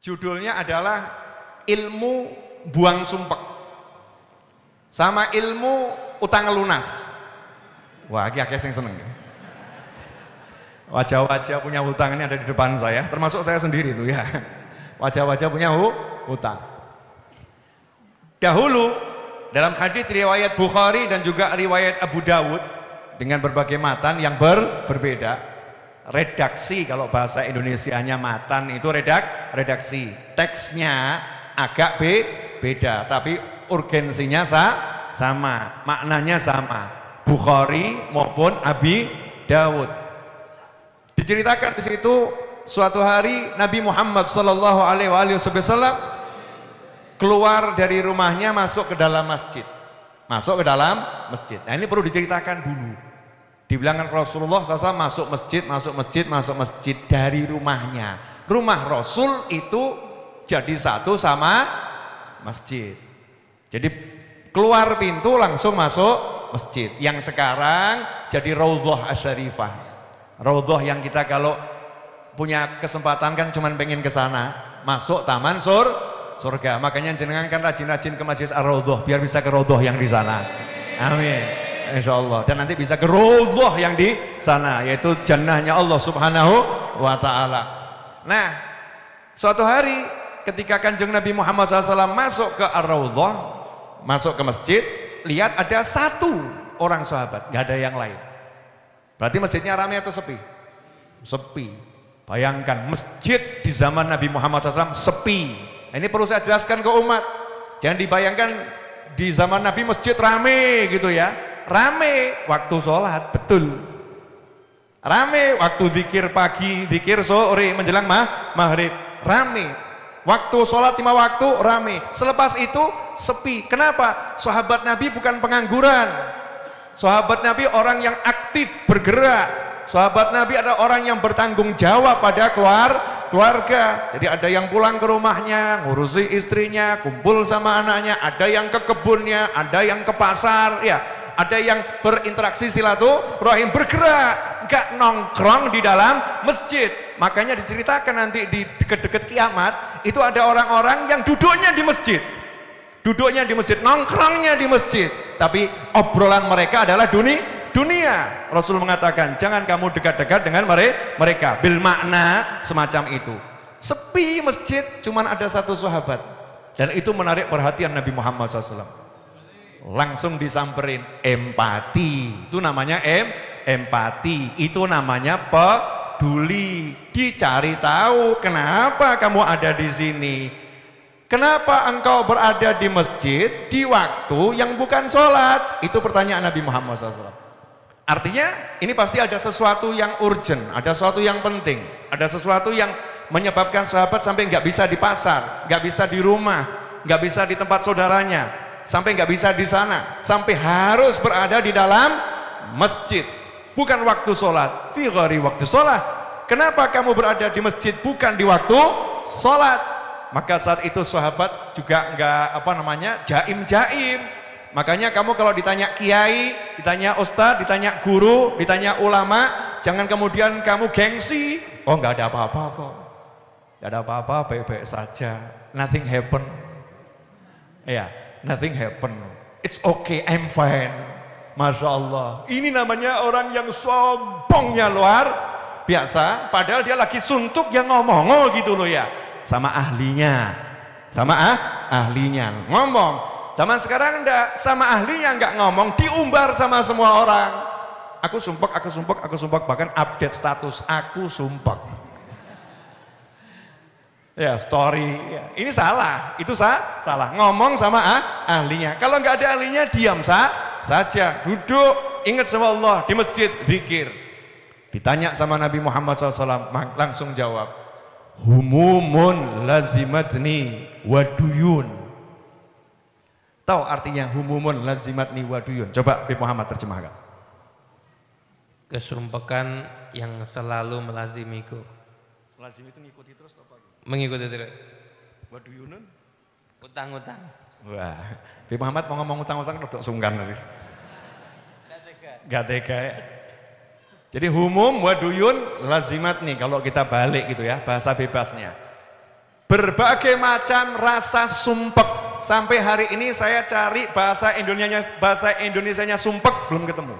Judulnya adalah ilmu buang sumpek sama ilmu utang lunas. Wah, aki-aki yang seneng. Wajah-wajah punya hutang ini ada di depan saya, termasuk saya sendiri tuh ya. Wajah-wajah punya hutang. Dahulu dalam hadis riwayat Bukhari dan juga riwayat Abu Dawud dengan berbagai matan yang berbeda. Redaksi, kalau bahasa Indonesianya matan itu redaksi. Teksnya agak beda, tapi urgensinya sama, maknanya sama. Bukhari maupun Abi Dawud. Diceritakan di situ suatu hari Nabi Muhammad sallallahu alaihi wasallam keluar dari rumahnya masuk ke dalam masjid. Nah, ini perlu diceritakan dulu. Dibilangkan Rasulullah SAW masuk masjid dari rumahnya. Rumah Rasul itu jadi satu sama masjid. Jadi keluar pintu langsung masuk masjid. Yang sekarang jadi Raudhah Asy-Syarifah. Raudhah yang kita kalau punya kesempatan kan cuman pengen ke sana, masuk taman surga. Makanya jenengan kan rajin-rajin ke Masjid Ar-Raudhah biar bisa ke Raudhah yang di sana. Amin. Insyaallah, dan nanti bisa ke Raudhah yang di sana, yaitu jannahnya Allah Subhanahu wa taala. Nah, suatu hari ketika Kanjeng Nabi Muhammad SAW masuk ke Ar-Raudhah, masuk ke masjid, lihat ada satu orang sahabat, nggak ada yang lain. Berarti masjidnya ramai atau sepi? Sepi. Bayangkan masjid di zaman Nabi Muhammad SAW sepi. Ini perlu saya jelaskan ke umat. Jangan dibayangkan di zaman Nabi masjid rame gitu ya. Rame waktu sholat, betul. Rame waktu zikir pagi, zikir sore menjelang maghrib, rame. Waktu sholat 5 waktu, rame. Selepas itu sepi. Kenapa? Sahabat Nabi bukan pengangguran. Sahabat Nabi orang yang aktif bergerak. Sahabat Nabi ada orang yang bertanggung jawab pada keluarga. Jadi ada yang pulang ke rumahnya, ngurusi istrinya, kumpul sama anaknya. Ada yang ke kebunnya, ada yang ke pasar, ya. Ada yang berinteraksi silaturahim, bergerak, nggak nongkrong di dalam masjid. Makanya diceritakan nanti di dekat-dekat kiamat itu ada orang-orang yang duduknya di masjid, nongkrongnya di masjid, tapi obrolan mereka adalah dunia. Rasul mengatakan jangan kamu dekat-dekat dengan mereka, bil makna semacam itu. Sepi masjid, cuman ada satu sahabat, dan itu menarik perhatian Nabi Muhammad SAW. Langsung disamperin, empati. Itu namanya empati. Itu namanya peduli. Dicari tahu kenapa kamu ada di sini. Kenapa engkau berada di masjid di waktu yang bukan sholat? Itu pertanyaan Nabi Muhammad SAW. Artinya ini pasti ada sesuatu yang urgent, ada sesuatu yang penting, ada sesuatu yang menyebabkan sahabat sampai nggak bisa di pasar, nggak bisa di rumah, nggak bisa di tempat saudaranya, sampai nggak bisa di sana, sampai harus berada di dalam masjid. Bukan waktu sholat, fi ghairi waktu sholat. Kenapa kamu berada di masjid bukan di waktu sholat? Maka saat itu sahabat juga nggak jaim. Makanya kamu kalau ditanya kiai, ditanya ustadz, ditanya guru, ditanya ulama, jangan kemudian kamu gengsi. Oh nggak ada apa-apa kok, nggak ada apa-apa, baik-baik saja, nothing happen. Ya. Nothing happen. It's okay, I'm fine. Masya Allah. Ini namanya orang yang sombongnya luar biasa. Padahal dia lagi suntuk yang ngomong gitu loh ya. Sama ahlinya. Ahlinya ngomong. Zaman sekarang enggak, sama ahlinya enggak ngomong, diumbar sama semua orang. Aku sumpek. Bahkan update status, aku sumpek. Ya, story. Ya. Ini salah, itu salah. Ngomong sama ahlinya. Kalau nggak ada ahlinya, diam saja. Duduk, ingat sama Allah di masjid, zikir. Ditanya sama Nabi Muhammad SAW, langsung jawab. Humumun lazimatni waduyun. Tahu artinya humumun lazimatni waduyun? Coba Nabi Muhammad terjemahkan. Kesumpekan yang selalu melazimiku. Lazim itu ngikuti terus apa? Mengikuti terus. Waduyunun? Utang-utang. Wah, Nabi Muhammad mau ngomong utang-utang rodok sungkan tadi. Gak tega ya. Jadi humum waduyun lazimat nih kalau kita balik gitu ya, bahasa bebasnya. Berbagai macam rasa sumpek. Sampai hari ini saya cari bahasa Indonesianya sumpek belum ketemu.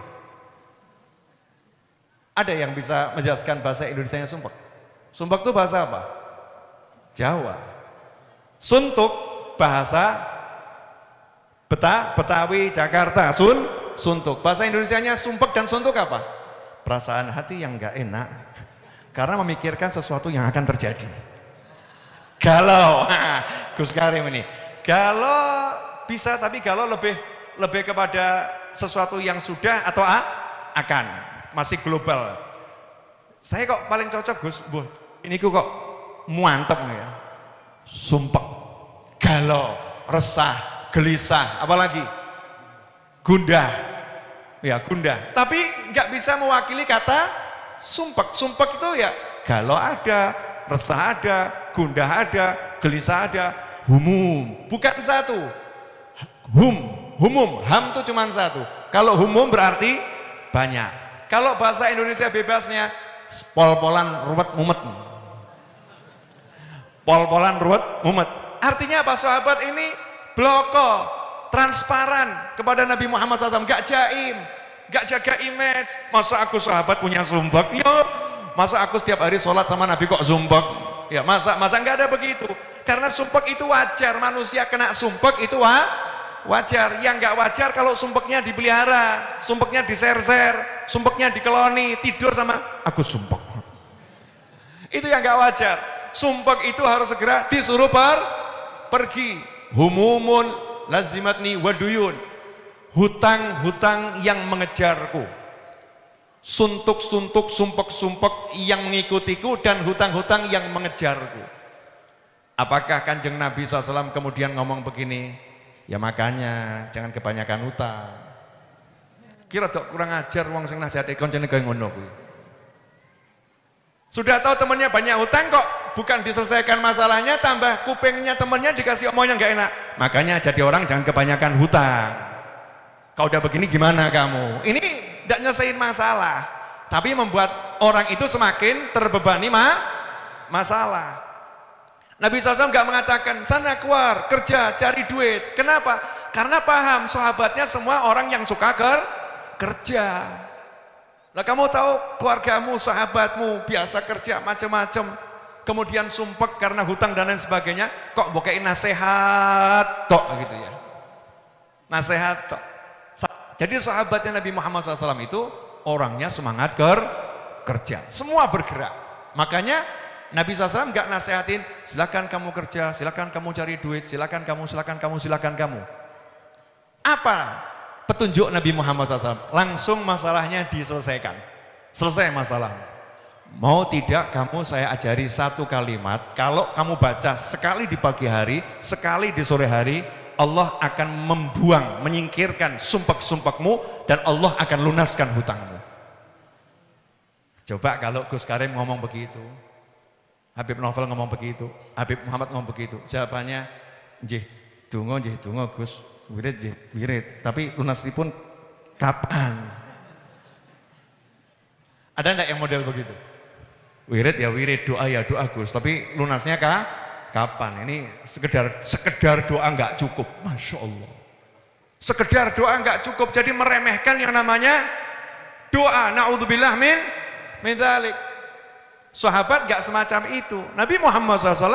Ada yang bisa menjelaskan bahasa Indonesianya sumpek? Sumpek itu bahasa apa? Jawa. Suntuk bahasa Betawi, Jakarta. Suntuk. Bahasa Indonesianya sumpek dan suntuk apa? Perasaan hati yang enggak enak karena memikirkan sesuatu yang akan terjadi. Galau. Gus Karim ini. Galau bisa, tapi galau lebih kepada sesuatu yang sudah atau akan. Masih global. Saya kok paling cocok Gus, ini kok muantep nih ya. Sumpek, galau, resah, gelisah, apalagi gundah. Ya gundah. Tapi nggak bisa mewakili kata sumpek. Sumpek itu ya galau ada, resah ada, gundah ada, gelisah ada, humum. Bukan satu. Humum. Ham itu cuma satu. Kalau humum berarti banyak. Kalau bahasa Indonesia bebasnya pol-polan ruwet mumet. Pol-polan ruwet mumet. Artinya apa? Sahabat ini bloko, transparan kepada Nabi Muhammad SAW, gak jaim, gak jaga image. Masa aku sahabat punya sumpek? Ya, masa aku setiap hari sholat sama Nabi kok sumpek? Ya, masa nggak ada begitu. Karena sumpek itu wajar, manusia kena sumpek itu wajar. Yang nggak wajar kalau sumpeknya dipelihara, sumpeknya diser-ser, sumpeknya dikeloni, tidur sama aku sumpek. Itu yang nggak wajar. Sumpek itu harus segera disuruh pergi. Humumun lazimatni waduyun. Hutang-hutang yang mengejarku. Suntuk-suntuk, sumpek-sumpek yang mengikutiku dan hutang-hutang yang mengejarku. Apakah Kanjeng Nabi SAW kemudian ngomong begini? Ya makanya jangan kebanyakan hutang. Kira dok kurang ajar wong sing nasihati koncone kaya ngono kuwi. Sudah tahu temannya banyak hutang kok bukan diselesaikan masalahnya, tambah kupingnya temannya dikasih omong yang gak enak. Makanya jadi orang jangan kebanyakan hutang. Kalau udah begini gimana kamu? Ini tidak nyelesain masalah, tapi membuat orang itu semakin terbebani masalah. Nabi SAW nggak mengatakan sana keluar kerja cari duit. Kenapa? Karena paham sahabatnya semua orang yang suka kerja. Nah kamu tahu keluargamu, sahabatmu biasa kerja macam-macam, kemudian sumpek karena hutang dan lain sebagainya, kok bokein nasihat tok gitu ya. Nasihat tok. Jadi sahabatnya Nabi Muhammad SAW itu orangnya semangat kerja, semua bergerak. Makanya Nabi SAW nggak nasehatin, silakan kamu kerja, silakan kamu cari duit, silakan kamu. Apa petunjuk Nabi Muhammad SAW? Langsung masalahnya diselesaikan. Selesai masalah. Mau tidak kamu saya ajari satu kalimat, kalau kamu baca sekali di pagi hari, sekali di sore hari, Allah akan membuang, menyingkirkan sumpek-sumpekmu dan Allah akan lunaskan hutangmu. Coba kalau Gus Karim ngomong begitu, Habib Novel ngomong begitu, Habib Muhammad ngomong begitu, jawabannya nggih donga Gus, wirid, tapi lunasipun kapan? Ada enggak yang model begitu? Wirid ya wirid, doa ya doa Gus, tapi lunasnya kapan? Ini sekedar doa enggak cukup, Masya Allah. Sekedar doa enggak cukup, jadi meremehkan yang namanya doa. Na'udzubillah min dzalik. Sahabat gak semacam itu. Nabi Muhammad SAW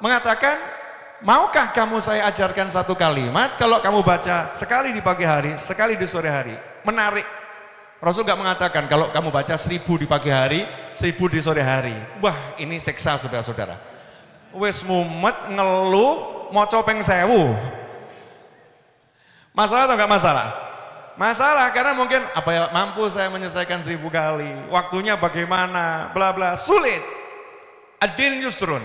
mengatakan, maukah kamu saya ajarkan satu kalimat kalau kamu baca sekali di pagi hari, sekali di sore hari. Menarik. Rasul gak mengatakan kalau kamu baca 1000 di pagi hari, 1000 di sore hari. Wah ini seksa saudara-saudara. Wes mumet ngeluh mau copeng 1000. Masalah atau gak masalah? Masalah karena mungkin apa ya mampu saya menyelesaikan 1000 kali, waktunya bagaimana, bla bla, sulit. Ad-din yusrun.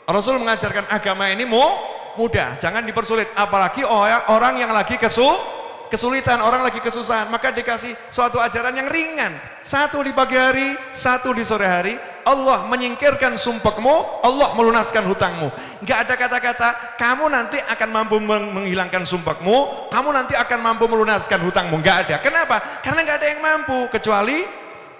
Rasul mengajarkan agama ini mudah, jangan dipersulit. Apalagi orang yang lagi kesulitan, orang lagi kesusahan, maka dikasih suatu ajaran yang ringan. Satu di pagi hari, satu di sore hari. Allah menyingkirkan sumpekmu, Allah melunaskan hutangmu. Enggak ada kata-kata kamu nanti akan mampu menghilangkan sumpekmu, kamu nanti akan mampu melunaskan hutangmu. Enggak ada. Kenapa? Karena enggak ada yang mampu kecuali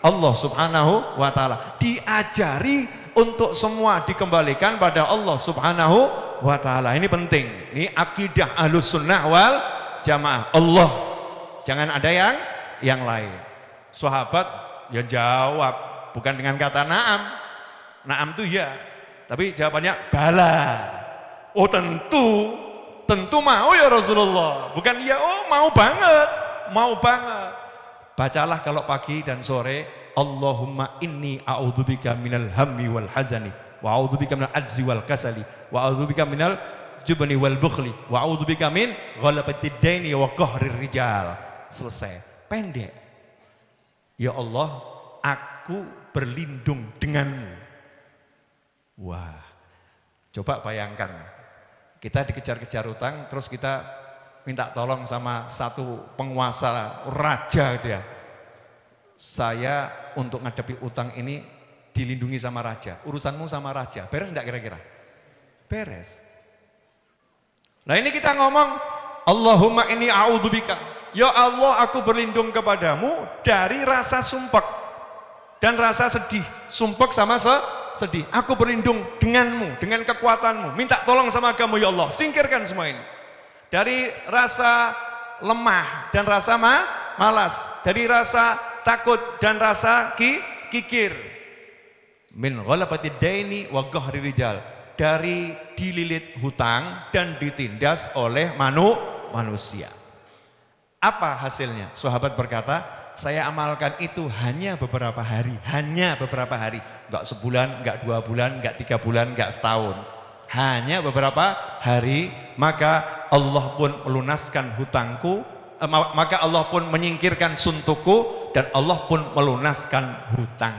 Allah Subhanahu wa taala. Diajari untuk semua dikembalikan pada Allah Subhanahu wa ta'ala. Ini penting, ini akidah Ahlus Sunnah wal Jamaah. Allah, jangan ada yang lain. Sahabat ya jawab bukan dengan kata na'am. Na'am itu ya, tapi jawabannya bala. Oh tentu mau ya Rasulullah. Bukan ya, oh mau banget. Bacalah kalau pagi dan sore, Allahumma inni a'udzubika minal hammi wal hazani wa a'udzubika minal ajzi wal kasali wa a'udzubika minal jubni wal bukhli wa a'udzubika min ghalabatid daini wa qahrir rijal. Selesai, pendek. Ya Allah, aku berlindung denganmu. Wah, coba bayangkan, kita dikejar-kejar utang, terus kita minta tolong sama satu penguasa raja gitu ya. Saya untuk ngadepi utang ini dilindungi sama raja, urusanmu sama raja, beres enggak kira-kira? Beres. Nah ini kita ngomong, Allahumma inni a'udzubika, ya Allah aku berlindung kepadamu dari rasa sumpek dan rasa sedih. Sumpek sama sedih, aku berlindung denganmu, dengan kekuatanmu, minta tolong sama kamu ya Allah, singkirkan semua ini. Dari rasa lemah dan rasa malas, dari rasa takut dan rasa kikir. Min ghalabatid daini wa qahri rijal, dari dililit hutang dan ditindas oleh manusia. Apa hasilnya? Sahabat berkata, saya amalkan itu hanya beberapa hari, enggak sebulan, enggak 2 bulan, enggak 3 bulan, enggak setahun. Hanya beberapa hari, maka Allah pun melunaskan hutangku, maka Allah pun menyingkirkan suntukku, dan Allah pun melunaskan hutang.